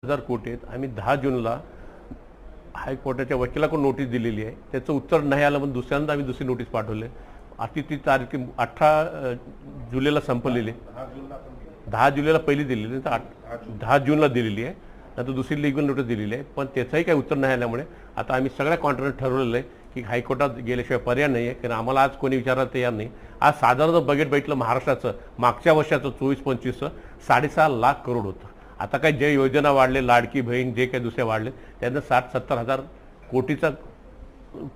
हजार कोटी आहेत. आम्ही 10 जूनला हायकोर्टाच्या वकिलाकडून नोटीस दिलेली आहे. त्याचं उत्तर नाही आलं म्हणून दुसऱ्यांदा आम्ही दुसरी नोटीस पाठवली. आता ती तारीख 18 जुलैला संपलेली आहे. 10 जुलैला पहिली दिलेली तर 10 जूनला दिलेली आहे. नंतर दुसरी लिगल नोटीस दिलेली आहे. पण त्याचंही काही उत्तर नाही आल्यामुळे आता आम्ही सगळ्या कॉन्ट्रॅक्टर ठरवलेलं आहे की हायकोर्टात गेल्याशिवाय पर्याय नाही आहे. कारण आम्हाला आज कोणी विचारायला तयार नाही. आज साधारण बजेट बैठलं महाराष्ट्राचं मागच्या वर्षाचं 24-25चं 6.5 लाख करोड होतं. आता काही जे योजना वाढले, लाडकी बहीण, जे काही दुसरे वाढले, त्यांना 60-70 हजार कोटीचा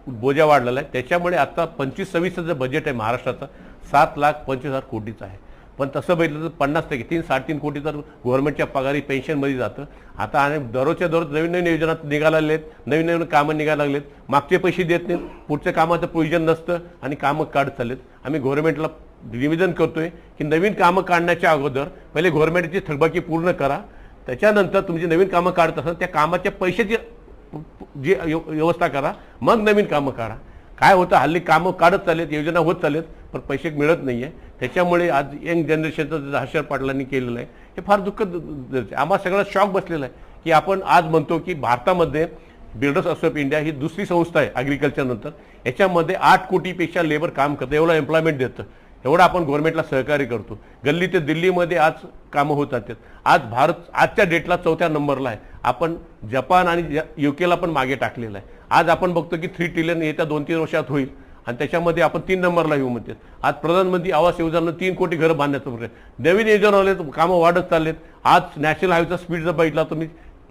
बोजा वाढलेला आहे. त्याच्यामुळे आता 25-26चं जे बजेट आहे महाराष्ट्राचं 7,25,000 कोटीचं आहे. पण तसं बघितलं तर 50% 3-3.5 कोटी तर गव्हर्नमेंटच्या पगारी पेन्शनमध्ये जातं. आता आणि दररोजच्या दररोज नवीन नवीन योजना निघायला लागलेत, नवीन नवीन कामं निघायला लागलेत. मागचे पैसे देत नाहीत, पुढच्या कामाचं प्रोविजन नसतं आणि कामं काढत चाललेत. आम्ही गव्हर्नमेंटला निवेदन करतोय की नवीन कामं काढण्याच्या अगोदर पहिले गव्हर्नमेंटची थकबाकी पूर्ण करा. त्याच्यानंतर तुमची नवीन कामं काढत असाल त्या कामाच्या पैशाची जी व्यवस्था करा, मग नवीन कामं काढा. काय होतं हल्ली कामं काढत चाललेत, योजना होत चाललेत, पण पैसे मिळत नाही आहे. त्याच्यामुळे आज यंग जनरेशनचं हर्षद पाटलांनी केलेलं आहे हे फार दुःखद. आम्हाला सगळं शॉक बसलेला आहे की आपण आज म्हणतो की भारतामध्ये बिल्डर्स असोसिएशन ऑफ इंडिया ही दुसरी संस्था आहे ॲग्रिकल्चर नंतर. याच्यामध्ये 8 कोटीपेक्षा लेबर काम करतं, एवढं एम्प्लॉयमेंट देतं, एवढं आपण गव्हर्नमेंटला सहकार्य करतो. गल्ली ते दिल्लीमध्ये आज कामं होत आहेत. आज भारत आजच्या डेटला 4थ्या नंबरला आहे. आपण जपान आणि UK पण मागे टाकलेलं आहे. आज आपण बघतो की 3 ट्रिलियन येत्या 2-3 वर्षात होईल आणि त्याच्यामध्ये आपण 3 नंबरला येऊ म्हणतात. आज प्रधानमंत्री आवास योजनेनं 3 कोटी घरं बांधण्याचं प्रयत्न, नवीन योजना आले, कामं वाढत चाललेत. आज नॅशनल हायवेचा स्पीड जर बघितला तुम्ही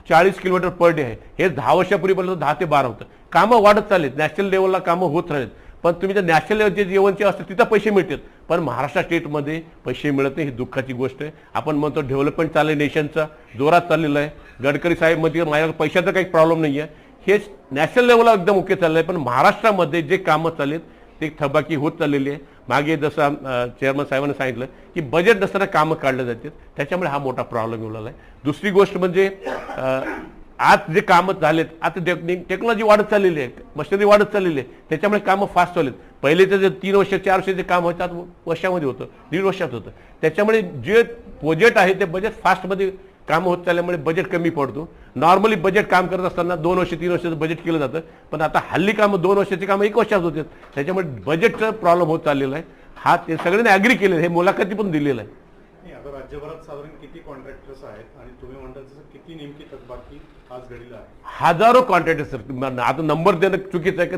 40 किलोमीटर पर डे आहे. हे 10 वर्षापूर्वीपर्यंत 10 ते 12 होतं. कामं वाढत चाललेत, नॅशनल लेवलला कामं होत राहिलेत. पण तुम्ही जर नॅशनल लेवलचे जेवणचे असते तिथं पैसे मिळतात, पण महाराष्ट्र स्टेटमध्ये पैसे मिळत नाही. ही दुःखाची गोष्ट आहे. आपण म्हणतो डेव्हलपमेंट चाललं नेशनचा जोरात चाललेलं आहे. गडकरी साहेब मध्ये माझ्या पैशाचा काही प्रॉब्लेम नाही आहे, हेच नॅशनल लेवलला एकदम ओके चाललं आहे. पण महाराष्ट्रामध्ये जे कामं चाललेत ते थकबाकी होत चाललेली आहे. मागे जसं चेअरमन साहेबांनी सांगितलं की बजेट नसताना कामं काढले जातात, त्याच्यामुळे हा मोठा प्रॉब्लेम येऊ लागला आहे. दुसरी गोष्ट म्हणजे आज जे कामं झालेत, आता टेक्नॉलॉजी वाढत चाललेली आहे, मशिनरी वाढत चाललेली आहे, त्याच्यामुळे कामं फास्ट चाललेत. पहिलेचं जे 3 वर्ष 4 वर्षाचे काम होतं आज वर्षामध्ये होतं, 1.5 वर्षात होतं. त्याच्यामुळे जे बजेट आहे ते बजेट फास्टमध्ये कामं होत चालल्यामुळे बजेट कमी पडतो. नॉर्मली बजेट काम करत असताना 2 वर्ष 3 वर्षाचं बजेट केलं जातं, पण आता हल्ली कामं 2 वर्षाची कामं 1 वर्षात होतात. त्याच्यामुळे बजेटचा प्रॉब्लेम होत चाललेला आहे. हा ते सगळ्यांनी ॲग्री केलेलं, हे मुलाखती पण दिलेलं आहे. आता राज्यभरात साधारण किती कॉन्ट्रॅक्टर्स आहेत आणि तुम्ही म्हणता तसं किती नेमकी थकबाकी आज घडीला आहे? हजारो कॉन्ट्रॅक्टर्स. आता नंबर देणं चुकीचं आहे, कारण